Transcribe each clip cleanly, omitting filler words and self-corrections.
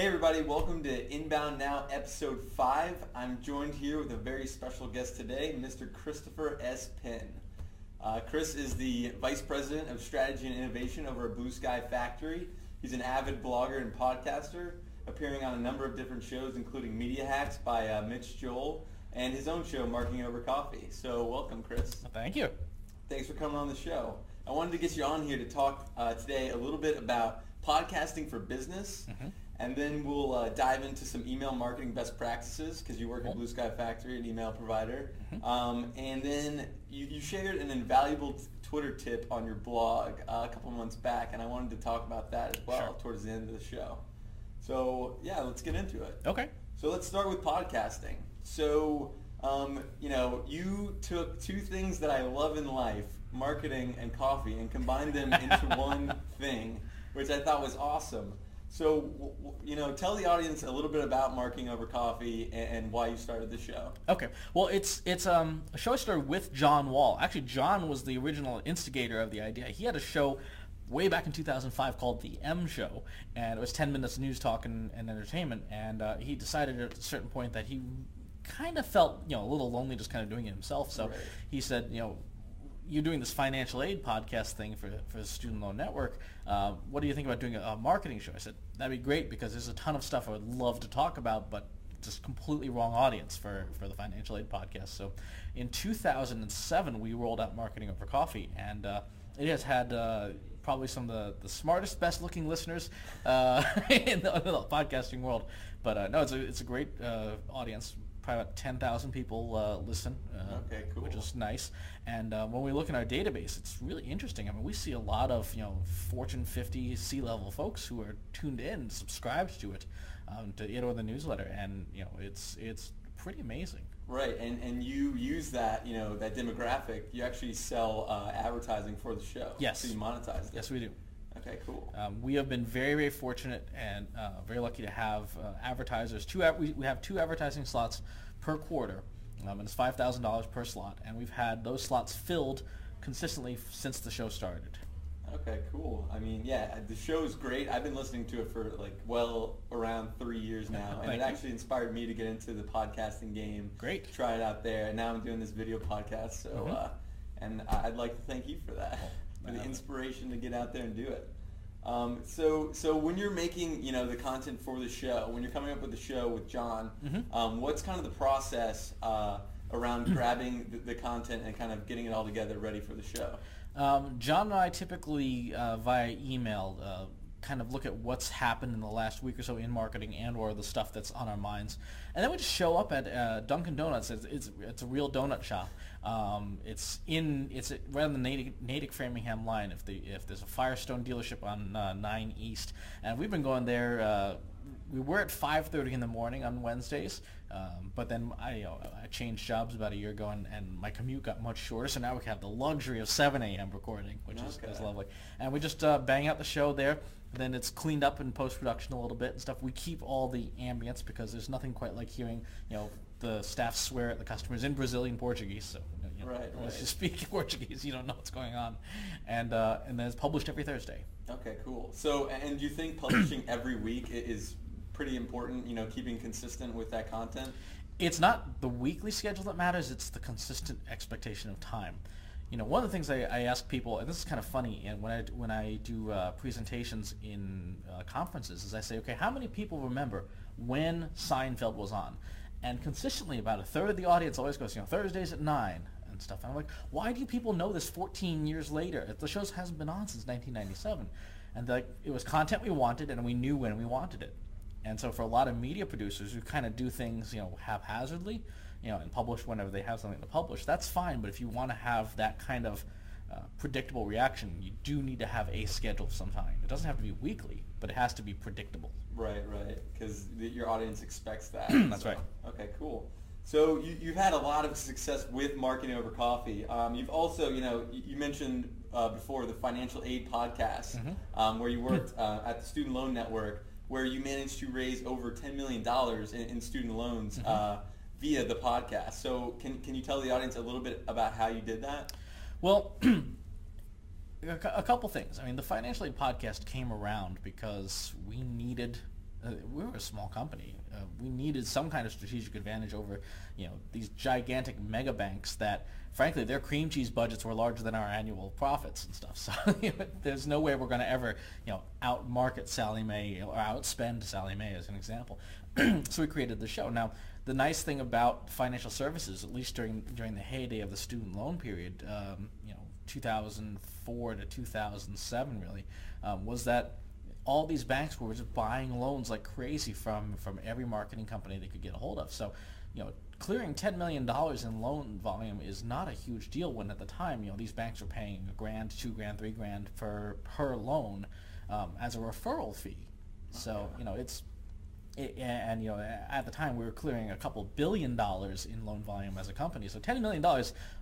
Hey everybody, welcome to Inbound Now episode 5. I'm joined here with a very special guest today, Mr. Christopher S. Penn. Chris is the Vice President of Strategy and Innovation over at Blue Sky Factory. He's an avid blogger and podcaster, appearing on a number of different shows, including Media Hacks by Mitch Joel, and his own show, Marketing Over Coffee. So welcome, Chris. Thank you. Thanks for coming on the show. I wanted to get you on here to talk today a little bit about podcasting for business. And then we'll dive into some email marketing best practices because you work at Blue Sky Factory, an email provider. And then you shared an invaluable Twitter tip on your blog a couple months back, and I wanted to talk about that as well towards the end of the show. So yeah, let's get into it. Okay. So let's start with podcasting. So you took two things that I love in life, marketing and coffee, and combined them into one thing, which I thought was awesome. So, tell the audience a little bit about Marketing Over Coffee and why you started the show. Okay. Well, it's a show I started with John Wall. Actually, John was the original instigator of the idea. He had a show way back in 2005 called The M Show, and it was 10 minutes of news talk and entertainment. And he decided at a certain point that he kind of felt, a little lonely just kind of doing it himself. So he said, you're doing this financial aid podcast thing for the Student Loan Network. What do you think about doing a marketing show? I said, that'd be great because there's a ton of stuff I would love to talk about, but just completely wrong audience for the financial aid podcast. So in 2007, we rolled out Marketing Over Coffee, and it has had probably some of the smartest, best-looking listeners in the podcasting world. But no, it's a great audience. Probably about 10,000 people listen, okay, cool. Which is nice. And when we look in our database, it's really interesting. I mean, we see a lot of Fortune 50 C-level folks who are tuned in, subscribed to it, to it or the newsletter, and it's pretty amazing. Right, and you use that that demographic. You actually sell advertising for the show. Yes. So you monetize it. Yes, we do. Okay, cool. We have been very, very fortunate and very lucky to have advertisers. We have 2 advertising slots per quarter, and it's $5,000 per slot. And we've had those slots filled consistently since the show started. Okay, cool. I mean, yeah, the show's great. I've been listening to it for well around 3 years now, and it actually inspired me to get into the podcasting game. Great. Try it out there, and now I'm doing this video podcast. So, and I'd like to thank you for that. For the inspiration to get out there and do it. So when you're making the content for the show, when you're coming up with the show with John, what's kind of the process around grabbing the content and kind of getting it all together ready for the show? John and I typically via email kind of look at what's happened in the last week or so in marketing and or the stuff that's on our minds, and then we just show up at Dunkin' Donuts. It's a real donut shop. It's right on the Natick Framingham line. If there's a Firestone dealership on 9 East, and we've been going there. We were at 5:30 in the morning on Wednesdays, but then I changed jobs about a year ago, and my commute got much shorter, so now we have the luxury of 7 a.m. recording, which is lovely. And we just bang out the show there. Then it's cleaned up in post-production a little bit and stuff. We keep all the ambience because there's nothing quite like hearing the staff swear at the customers in Brazilian Portuguese. So unless you speak Portuguese, you don't know what's going on. And then it's published every Thursday. Okay, cool. So, and do you think publishing every week is pretty important, keeping consistent with that content? It's not the weekly schedule that matters, it's the consistent expectation of time. One of the things I ask people, and this is kind of funny, and when I do presentations in conferences, is I say, okay, how many people remember when Seinfeld was on? And consistently, about a third of the audience always goes, Thursdays at 9 and stuff. And I'm like, why do people know this 14 years later? The show hasn't been on since 1997. And it was content we wanted, and we knew when we wanted it. And so for a lot of media producers who kind of do things, haphazardly, and publish whenever they have something to publish, that's fine. But if you want to have that kind of predictable reaction, you do need to have a schedule of some kind. It doesn't have to be weekly, but it has to be predictable. Right, because your audience expects that. That's right. Okay, cool. So you've had a lot of success with Marketing Over Coffee. You've also, you mentioned before the financial aid podcast, where you worked at the Student Loan Network, where you managed to raise over $10 million in student loans via the podcast. So can you tell the audience a little bit about how you did that? Well, a couple things. I mean, the Financial Aid podcast came around because we needed we were a small company. We needed some kind of strategic advantage over, these gigantic mega banks that, frankly, their cream cheese budgets were larger than our annual profits and stuff. So there's no way we're going to ever, outmarket Sallie Mae or outspend Sallie Mae, as an example. So we created the show. Now, the nice thing about financial services, at least during the heyday of the student loan period, 2004 to 2007, really, was that all these banks were just buying loans like crazy from every marketing company they could get a hold of. So, clearing $10 million in loan volume is not a huge deal when at the time, these banks are paying $1,000, $2,000, $3,000 per loan as a referral fee. So, at the time we were clearing a couple $1 billion in loan volume as a company. So $10 million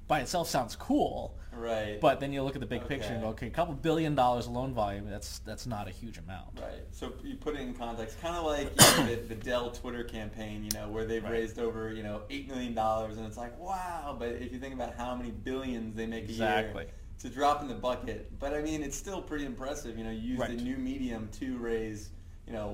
by itself sounds cool, right? But then you look at the big picture and go, okay, a couple $1 billion loan volume, that's not a huge amount, right? So you put it in context, kind of like the Dell Twitter campaign, where they've raised over $8 million, and it's like, wow. But if you think about how many billions they make a year, it's a drop in the bucket. But I mean, it's still pretty impressive. You use the new medium to raise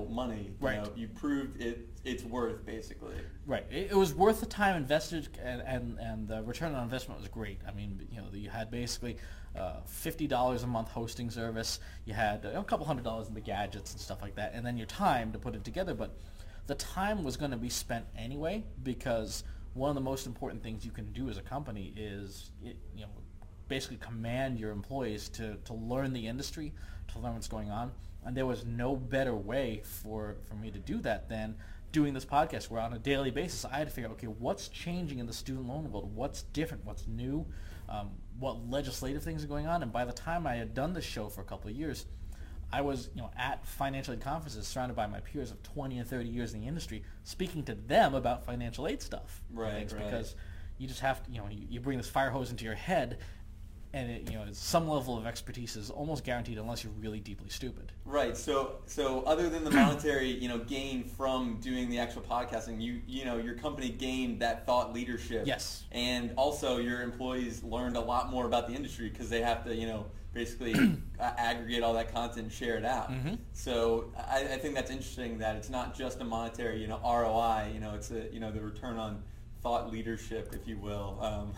money. You proved it's worth, basically. Right. It was worth the time invested, and the return on investment was great. I mean, you had basically $50 a month hosting service. You had a couple $100 in the gadgets and stuff like that, and then your time to put it together. But the time was going to be spent anyway, because one of the most important things you can do as a company is basically command your employees to learn the industry, to learn what's going on. And there was no better way for me to do that than doing this podcast, where on a daily basis I had to figure out, okay, what's changing in the student loan world? What's different? What's new? What legislative things are going on? And by the time I had done this show for a couple of years, I was at financial aid conferences surrounded by my peers of 20 and 30 years in the industry, speaking to them about financial aid stuff. Right. Because you just have to, you bring this fire hose into your head, and some level of expertise is almost guaranteed unless you're really deeply stupid. Right. So other than the monetary, gain from doing the actual podcasting, your company gained that thought leadership. Yes. And also your employees learned a lot more about the industry, because they have to, basically aggregate all that content and share it out. Mm-hmm. So I think that's interesting that it's not just a monetary, ROI. It's the return on thought leadership, if you will.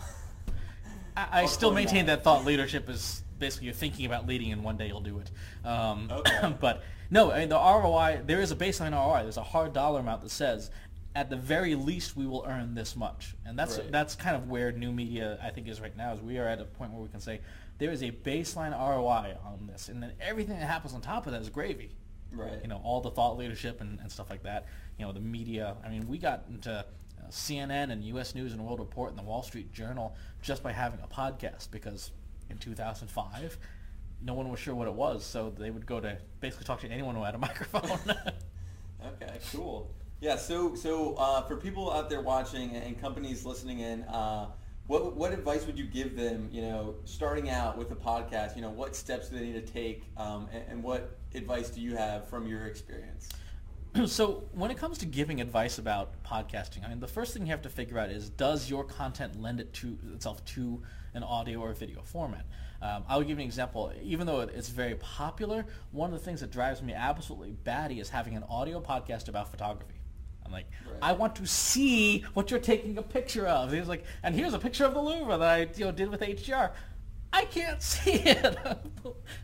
I still maintain that thought leadership is basically you're thinking about leading, and one day you'll do it. Okay. But no, I mean, the ROI, there is a baseline ROI. There's a hard dollar amount that says, at the very least, we will earn this much. And that's kind of where new media, I think, is right now, is we are at a point where we can say, there is a baseline ROI on this. And then everything that happens on top of that is gravy. Right. All the thought leadership and stuff like that. The media. I mean, we got into CNN and U.S. News and World Report and the Wall Street Journal just by having a podcast, because in 2005 no one was sure what it was, so they would go to basically talk to anyone who had a microphone. Okay, cool. Yeah, so for people out there watching and companies listening in, what advice would you give them, starting out with a podcast? What steps do they need to take, and what advice do you have from your experience? So when it comes to giving advice about podcasting, I mean, the first thing you have to figure out is, does your content lend itself to an audio or video format? I'll give you an example. Even though it's very popular, one of the things that drives me absolutely batty is having an audio podcast about photography. I'm like, right. I want to see what you're taking a picture of. He's like, and here's a picture of the Louvre that I did with HDR. I can't see it.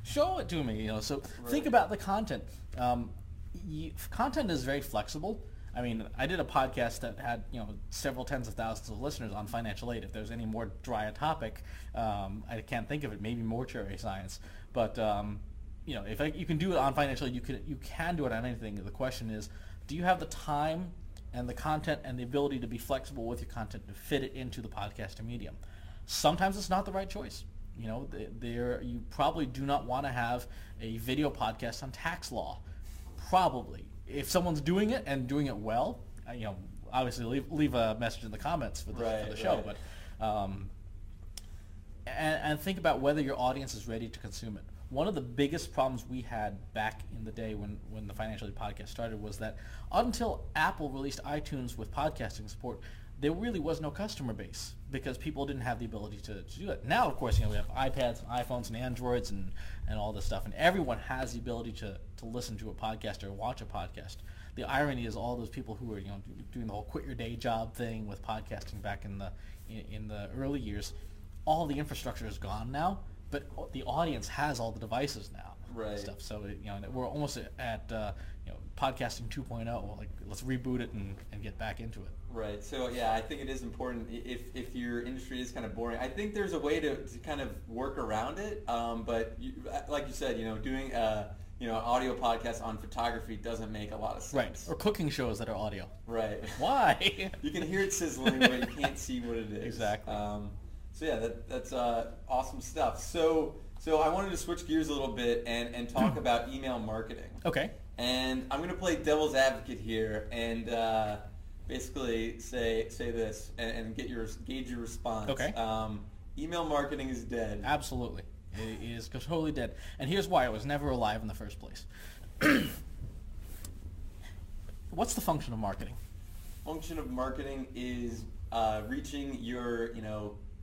Show it to me. So right. Think about the content. Content is very flexible. I mean, I did a podcast that had several tens of thousands of listeners on financial aid. If there's any more dry a topic, I can't think of it. Maybe mortuary science, but if you can do it on financial aid, you can do it on anything. The question is, do you have the time and the content and the ability to be flexible with your content to fit it into the podcasting medium? Sometimes it's not the right choice. You probably do not want to have a video podcast on tax law. Probably. If someone's doing it and doing it well, obviously leave a message in the comments for the show. Right. But and think about whether your audience is ready to consume it. One of the biggest problems we had back in the day when the Financial Aid Podcast started was that until Apple released iTunes with podcasting support, there really was no customer base, because people didn't have the ability to do it. Now, of course, we have iPads, and iPhones, and Androids, and all this stuff, and everyone has the ability to listen to a podcast or watch a podcast. the irony is all those people who were doing the whole quit your day job thing with podcasting back in the early years, all the infrastructure is gone now, but the audience has all the devices now. Right. Stuff. So we're almost at podcasting 2.0. Like, let's reboot it and get back into it. Right. So yeah, I think it is important if your industry is kind of boring. I think there's a way to kind of work around it. But like you said, doing audio podcast on photography doesn't make a lot of sense. Right. Or cooking shows that are audio. Right. Why? You can hear it sizzling, but you can't see what it is. Exactly. So yeah, that's awesome stuff. So I wanted to switch gears a little bit and talk about email marketing. Okay. And I'm going to play devil's advocate here and basically say this and gauge your response. Okay. Email marketing is dead. Absolutely. It is totally dead. And here's why. It was never alive in the first place. What's the function of marketing? Function of marketing is reaching your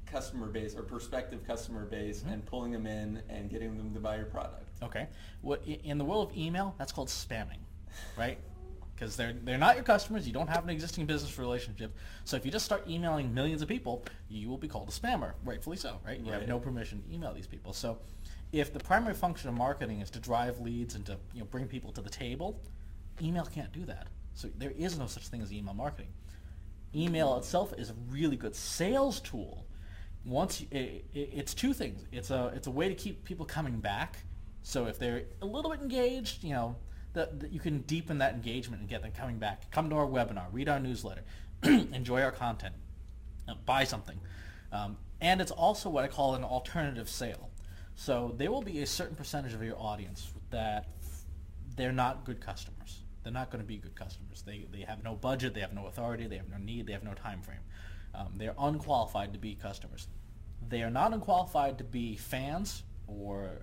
customer base or prospective customer base and pulling them in and getting them to buy your product. Okay. In the world of email, that's called spamming, right? Because they're not your customers. You don't have an existing business relationship. So if you just start emailing millions of people, you will be called a spammer, rightfully so, right? You have no permission to email these people. So if the primary function of marketing is to drive leads and to bring people to the table, email can't do that. So there is no such thing as email marketing. Email itself is a really good sales tool. It's two things. It's a way to keep people coming back. So if they're a little bit engaged, that you can deepen that engagement and get them coming back. Come to our webinar, read our newsletter, enjoy our content, buy something. And it's also what I call an alternative sale. So there will be a certain percentage of your audience that they're not good customers. They're not going to be good customers. They have no budget, they have no authority, they have no need, they have no time frame. They're unqualified to be customers. They are not unqualified to be fans or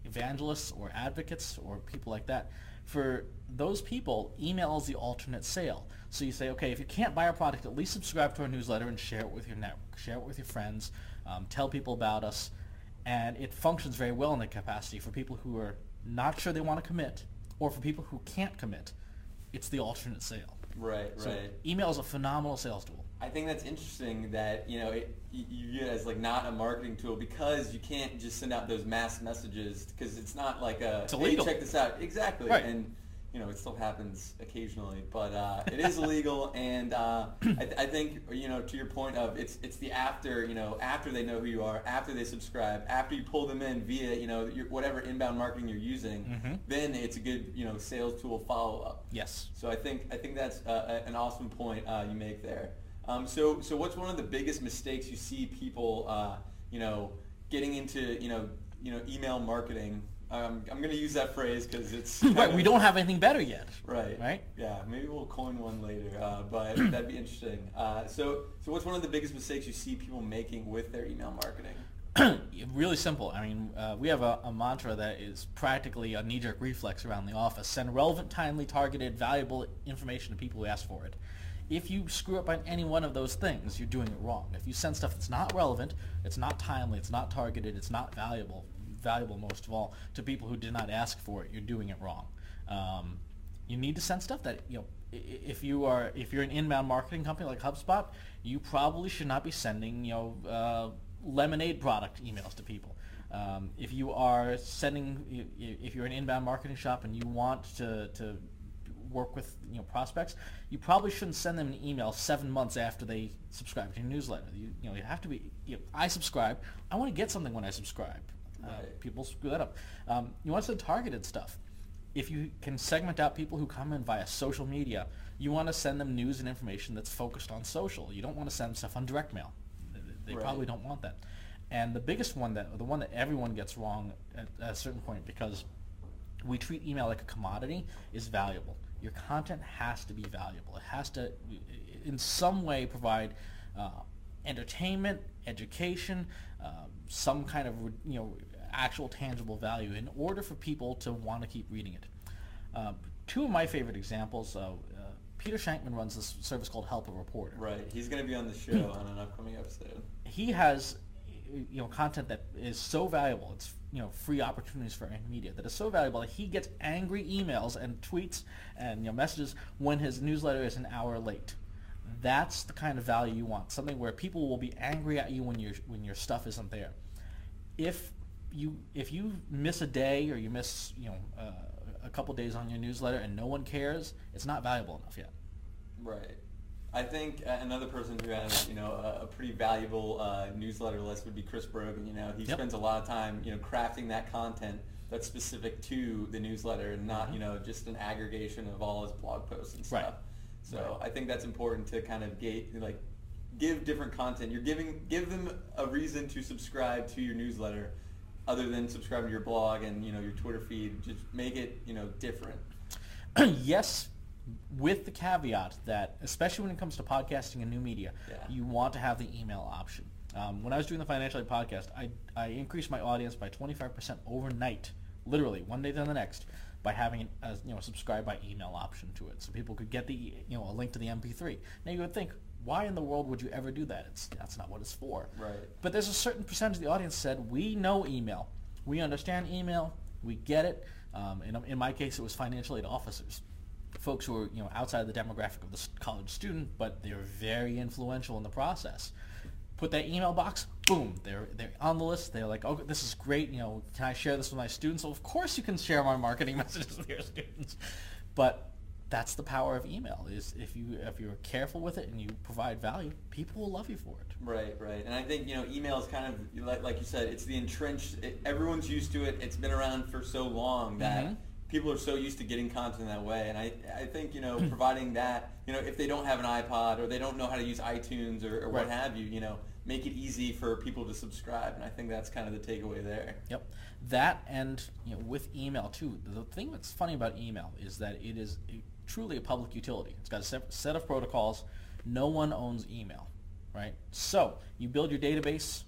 evangelists or advocates or people like that. For those people, email is the alternate sale. So you say, okay, if you can't buy our product, at least subscribe to our newsletter and share it with your network, share it with your friends, tell people about us. And it functions very well in that capacity for people who are not sure they want to commit, or for people who can't commit. It's the alternate sale. Right. So email is a phenomenal sales tool. I think that's interesting that you view it as like not a marketing tool because you can't just send out those mass messages because it's not like it's illegal. Hey, check this out. Exactly. Right. And it still happens occasionally, but it is illegal. And I think to your point of it's the after after they know who you are, after they subscribe, after you pull them in via your whatever inbound marketing you're using, then it's a good sales tool follow up. Yes. So I think that's an awesome point you make there. So what's one of the biggest mistakes you see people getting into email marketing? I'm going to use that phrase because it's right. We don't have anything better yet. Right. Right. Yeah. Maybe we'll coin one later, but that'd be interesting. So what's one of the biggest mistakes you see people making with their email marketing? Really simple. I mean, we have a mantra that is practically a knee-jerk reflex around the office. Send relevant, timely, targeted, valuable information to people who ask for it. If you screw up on any one of those things, you're doing it wrong. If you send stuff that's not relevant, it's not timely, it's not targeted, it's not valuable most of all, to people who did not ask for it, you're doing it wrong. You need to send stuff that, if you're an inbound marketing company like HubSpot, you probably should not be sending, lemonade product emails to people. If you're an inbound marketing shop and you want to work with prospects, you probably shouldn't send them an email 7 months after they subscribe to your newsletter. You have to be. I subscribe. I want to get something when I subscribe. Right. People screw that up. You want to send targeted stuff. If you can segment out people who come in via social media, you want to send them news and information that's focused on social. You don't want to send stuff on direct mail. They probably don't want that. And the biggest one, the one that everyone gets wrong at a certain point, because we treat email like a commodity, is valuable. Your content has to be valuable. It has to, in some way, provide entertainment, education, some kind of actual tangible value in order for people to want to keep reading it. Two of my favorite examples. Peter Shankman runs this service called Help a Reporter. Right. He's going to be on the show on an upcoming episode. He has content that is so valuable. It's free opportunities for earned media that is so valuable that he gets angry emails and tweets and messages when his newsletter is an hour late. That's the kind of value you want. Something where people will be angry at you when your stuff isn't there. If you miss a day or you miss a couple days on your newsletter and no one cares, it's not valuable enough yet. Right. I think another person who has a pretty valuable newsletter list would be Chris Brogan. He spends a lot of time crafting that content that's specific to the newsletter and not just an aggregation of all his blog posts and stuff. Right. So I think that's important to kind of give different content. Give them a reason to subscribe to your newsletter, other than subscribing to your blog and your Twitter feed. Just make it different. Yes, with the caveat that, especially when it comes to podcasting and new media, you want to have the email option. When I was doing the Financial Aid podcast, I increased my audience by 25% overnight, literally one day to the next, by having a subscribe by email option to it, so people could get the a link to the MP3. Now you would think, why in the world would you ever do that? That's not what it's for. Right. But there's a certain percentage of the audience said, we know email, we understand email, we get it. In my case, it was financial aid officers, folks who are outside of the demographic of the college student, but they're very influential in the process. Put that email box, boom, they're on the list. They're like, oh, this is great. Can I share this with my students? Well, of course you can share my marketing messages with your students. But that's the power of email. Is if you're careful with it and you provide value, people will love you for it. Right. And I think email is kind of like you said, it's the entrenched. Everyone's used to it. It's been around for so long that people are so used to getting content that way. And I think providing that if they don't have an iPod or they don't know how to use iTunes or what have you, make it easy for people to subscribe. And I think that's kind of the takeaway there. Yep. That, and with email too. The thing that's funny about email is that it is truly a public utility. It's got a separate set of protocols. No one owns email, right? So you build your database.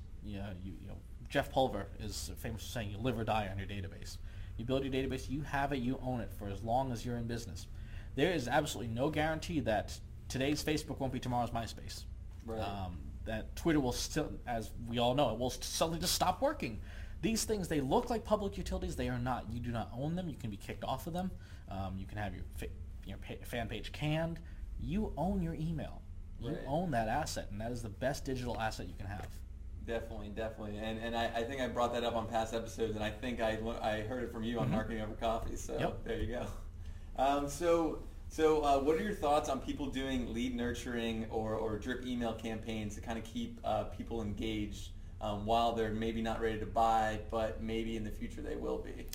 Jeff Pulver is famous for saying you live or die on your database. You build your database, you have it, you own it for as long as you're in business. There is absolutely no guarantee that today's Facebook won't be tomorrow's MySpace. Right. That Twitter will still, as we all know, it will suddenly just stop working. These things, they look like public utilities. They are not. You do not own them. You can be kicked off of them. You can have your fan page canned. You own your email. You own that asset, and that is the best digital asset you can have. Definitely. And I think I brought that up on past episodes, and I think I heard it from you on Marketing Over Coffee, so there you go. So what are your thoughts on people doing lead nurturing or drip email campaigns to kind of keep people engaged while they're maybe not ready to buy, but maybe in the future they will be?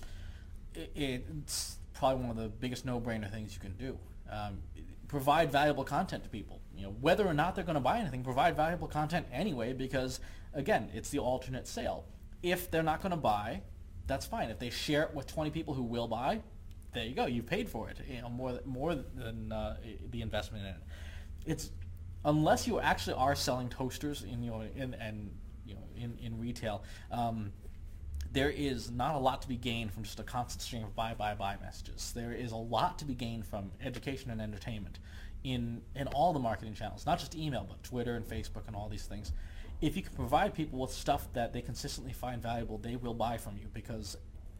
It's probably one of the biggest no-brainer things you can do. Provide valuable content to people. Whether or not they're going to buy anything, provide valuable content anyway, because again, it's the alternate sale. If they're not going to buy, that's fine. If they share it with 20 people who will buy, there you go. You've paid for it. More than the investment in it. It's unless you actually are selling toasters in retail. There is not a lot to be gained from just a constant stream of buy messages. There is a lot to be gained from education and entertainment in all the marketing channels, not just email, but Twitter and Facebook and all these things. If you can provide people with stuff that they consistently find valuable, they will buy from you, because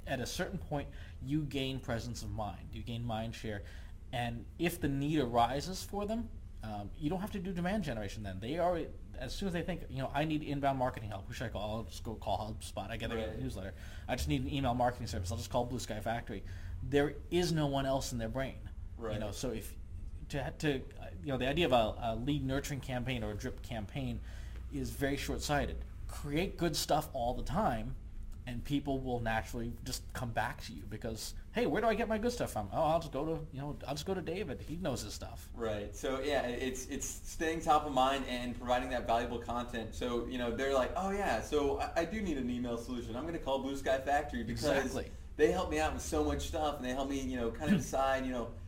at a certain point, you gain presence of mind. You gain mind share. And if the need arises for them, you don't have to do demand generation then. They are, as soon as they think, I need inbound marketing help, who should I call? I'll just go call HubSpot. I get a newsletter. I just need an email marketing service. I'll just call Blue Sky Factory. There is no one else in their brain. Right. So if the idea of a lead nurturing campaign or a drip campaign is very short-sighted. Create good stuff all the time, and people will naturally just come back to you because, hey, where do I get my good stuff from? Oh, I'll just go to David. He knows his stuff. Right. So yeah, it's staying top of mind and providing that valuable content. So they're like, oh yeah, so I do need an email solution. I'm going to call Blue Sky Factory because they help me out with so much stuff, and they help me kind of decide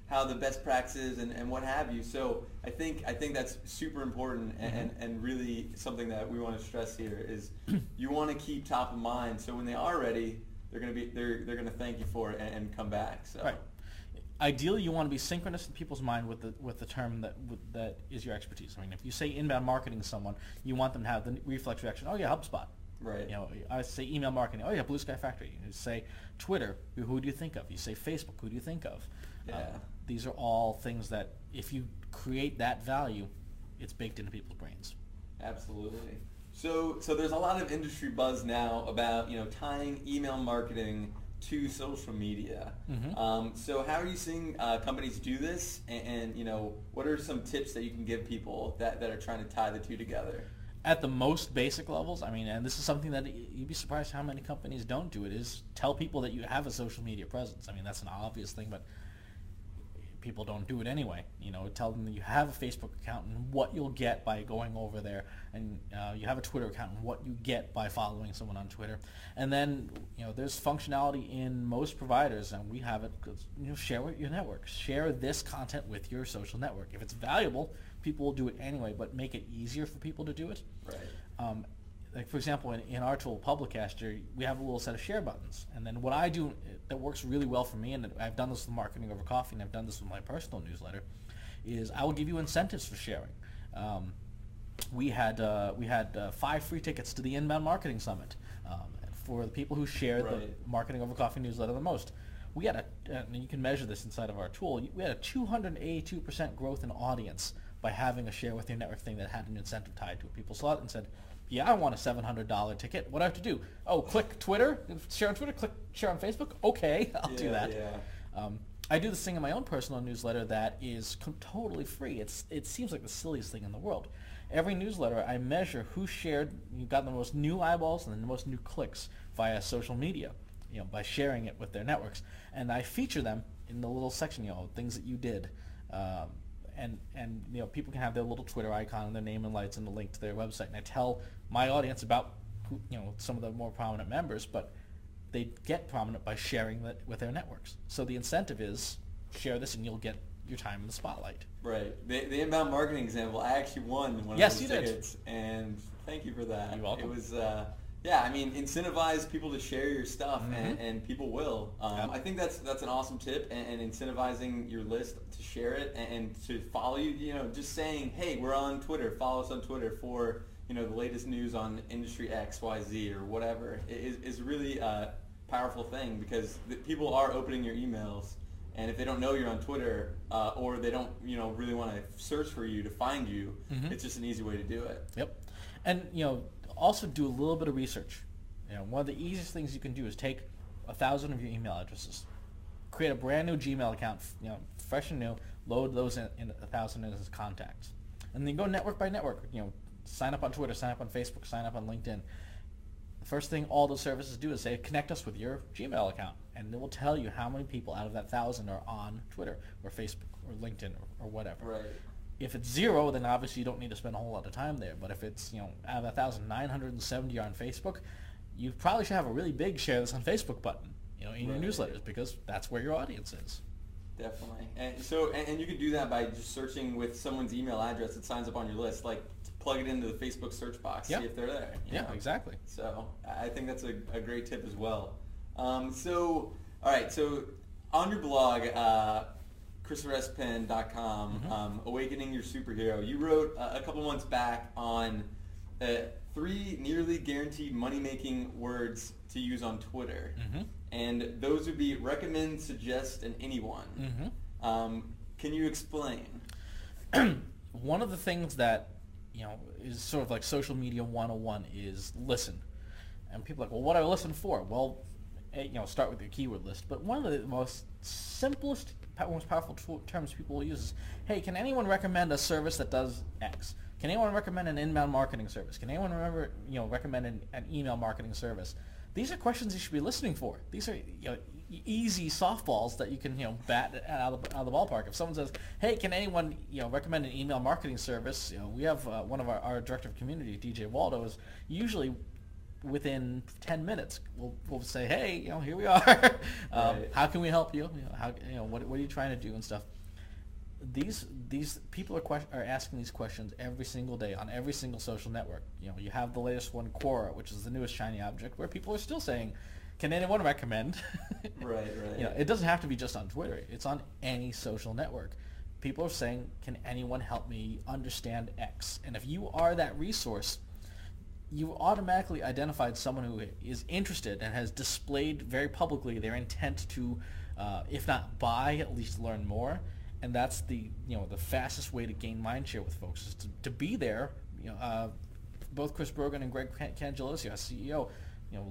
how the best practices and what have you. So I think that's super important and really something that we want to stress here is you want to keep top of mind, so when they are ready, they're going to thank you for it and come back. So. Right. Ideally, you want to be synchronous in people's mind with the term that is your expertise. I mean, if you say inbound marketing to someone, you want them to have the reflex reaction. Oh yeah, HubSpot. Right. I say email marketing. Oh yeah, Blue Sky Factory. You say Twitter. Who do you think of? You say Facebook. Who do you think of? Yeah. These are all things that if you create that value, it's baked into people's brains. Absolutely. So there's a lot of industry buzz now about tying email marketing to social media. So how are you seeing companies do this, and what are some tips that you can give people that are trying to tie the two together? At the most basic levels, and this is something that you'd be surprised how many companies don't do it, is tell people that you have a social media presence. That's an obvious thing, but people don't do it anyway. Tell them that you have a Facebook account and what you'll get by going over there, and you have a Twitter account and what you get by following someone on Twitter. And then there's functionality in most providers, and we have it. Share with your network. Share this content with your social network. If it's valuable, people will do it anyway, but make it easier for people to do it. Right. Like for example, in our tool, Publicaster, we have a little set of share buttons. And then what I do that works really well for me, and I've done this with Marketing Over Coffee, and I've done this with my personal newsletter, is I will give you incentives for sharing. We had 5 free tickets to the Inbound Marketing Summit for the people who share the Marketing Over Coffee newsletter the most. We had and you can measure this inside of our tool, we had a 282% growth in audience by having a share with your network thing that had an incentive tied to it. People saw it and said, yeah, I want a $700 ticket. What do I have to do? Oh, click Twitter, share on Twitter, click share on Facebook. Okay, I'll do that. Yeah. I do this thing in my own personal newsletter that is totally free. It seems like the silliest thing in the world. Every newsletter, I measure who shared, you got the most new eyeballs and then the most new clicks via social media, by sharing it with their networks. And I feature them in the little section, things that you did. And people can have their little Twitter icon and their name and lights and the link to their website. And I tell my audience about some of the more prominent members, but they get prominent by sharing that with their networks. So the incentive is share this and you'll get your time in the spotlight. Right. The inbound marketing example, I actually won one of those tickets, and thank you for that. You're welcome. It was incentivize people to share your stuff, and people will. I think that's an awesome tip, and incentivizing your list to share it and to follow you. Just saying, hey, we're on Twitter. Follow us on Twitter for the latest news on industry X, Y, Z, or whatever is really a powerful thing, because people are opening your emails, and if they don't know you're on Twitter, or they don't really want to search for you to find you, it's just an easy way to do it. Yep, and also do a little bit of research. One of the easiest things you can do is take 1,000 of your email addresses, create a brand new Gmail account, fresh and new, load those in 1,000 as contacts, and then go network by network. Sign up on Twitter, sign up on Facebook, sign up on LinkedIn. The first thing all those services do is say, connect us with your Gmail account, and it will tell you how many people out of that 1,000 are on Twitter or Facebook or LinkedIn or whatever. Right. If it's 0, then obviously you don't need to spend a whole lot of time there. But if it's, out of 1,970 are on Facebook, you probably should have a really big share this on Facebook button, in your newsletters, because that's where your audience is. Definitely. And you can do that by just searching with someone's email address that signs up on your list, like plug it into the Facebook search box, see if they're there. Yeah, exactly. So I think that's a great tip as well. So on your blog, ChristopherSPenn.com, Awakening Your Superhero, you wrote a couple months back on 3 nearly guaranteed money-making words to use on Twitter. And those would be recommend, suggest, and anyone. Can you explain? One of the things that is sort of like social media 101 is listen. And people are like, well, what do I listen for? Well, start with your keyword list. But one of the most simplest, most powerful terms people will use is, hey, can anyone recommend a service that does X? Can anyone recommend an inbound marketing service? Can anyone recommend an email marketing service? These are questions you should be listening for. These are easy softballs that you can bat out of the ballpark. If someone says, hey, can anyone recommend an email marketing service? We have one of our director of community, DJ Waldo, is usually within 10 minutes we'll say, hey, here we are. How can we help you? What are you trying to do and stuff. These people are asking these questions every single day on every single social network. You have the latest one, Quora, which is the newest shiny object, where people are still saying, can anyone recommend? Right. It doesn't have to be just on Twitter. It's on any social network. People are saying, can anyone help me understand X? And if you are that resource, you've automatically identified someone who is interested and has displayed very publicly their intent to, if not buy, at least learn more. And that's the fastest way to gain mindshare with folks is to be there. Both Chris Brogan and Greg Cangelosio, our CEO,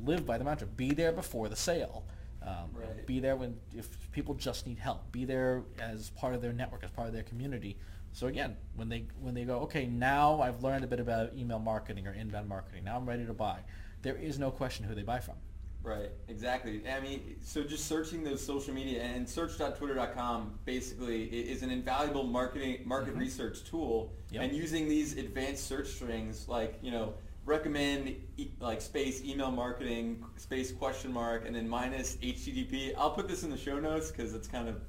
live by the mantra: be there before the sale. Right. Be there if people just need help. Be there as part of their network, as part of their community. So again, when they go, okay, now I've learned a bit about email marketing or inbound marketing. Now I'm ready to buy. There is no question who they buy from. Right, exactly. I mean, so just searching those social media, and search.twitter.com basically is an invaluable market research tool. Yep. And using these advanced search strings like, recommend like space email marketing space question mark and then minus HTTP. I'll put this in the show notes because it's kind of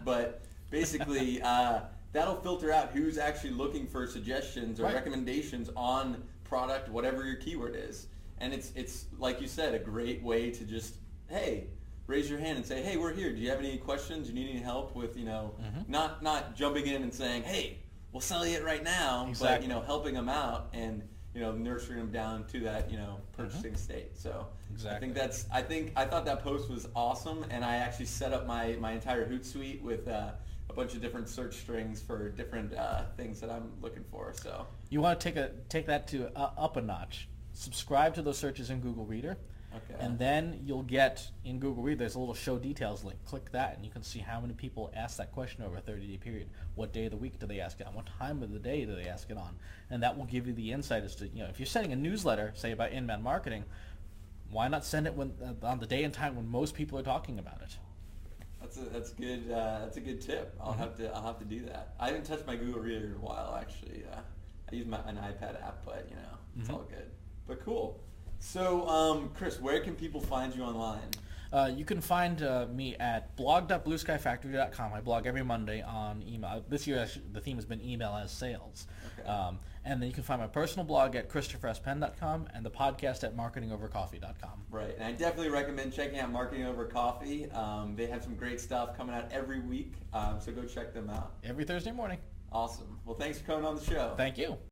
but basically that'll filter out who's actually looking for suggestions or right. recommendations on product, whatever your keyword is. And it's like you said, a great way to just, hey, raise your hand and say, hey, we're here. Do you have any questions? Do you need any help with, not jumping in and saying, hey, we'll sell you it right now, exactly. but, helping them out and, nurturing them down to that, purchasing state. So exactly. I thought that post was awesome, and I actually set up my entire Hootsuite with a bunch of different search strings for different things that I'm looking for. So you want to take that to up a notch. Subscribe to those searches in Google Reader. Okay. And then you'll get, in Google Reader, there's a little show details link. Click that, and you can see how many people ask that question over a 30-day period. What day of the week do they ask it on? What time of the day do they ask it on? And that will give you the insight as to, if you're sending a newsletter, say about inbound marketing, why not send it on the day and time when most people are talking about it? That's good. That's a good tip. I'll have to do that. I haven't touched my Google Reader in a while, actually. I use an iPad app, but it's all good. But cool. So, Chris, where can people find you online? You can find me at blog.blueskyfactory.com. I blog every Monday on email. This year, actually, the theme has been email as sales. Okay. And then you can find my personal blog at christopherspenn.com and the podcast at marketingovercoffee.com. Right. And I definitely recommend checking out Marketing Over Coffee. They have some great stuff coming out every week, so go check them out. Every Thursday morning. Awesome. Well, thanks for coming on the show. Thank you.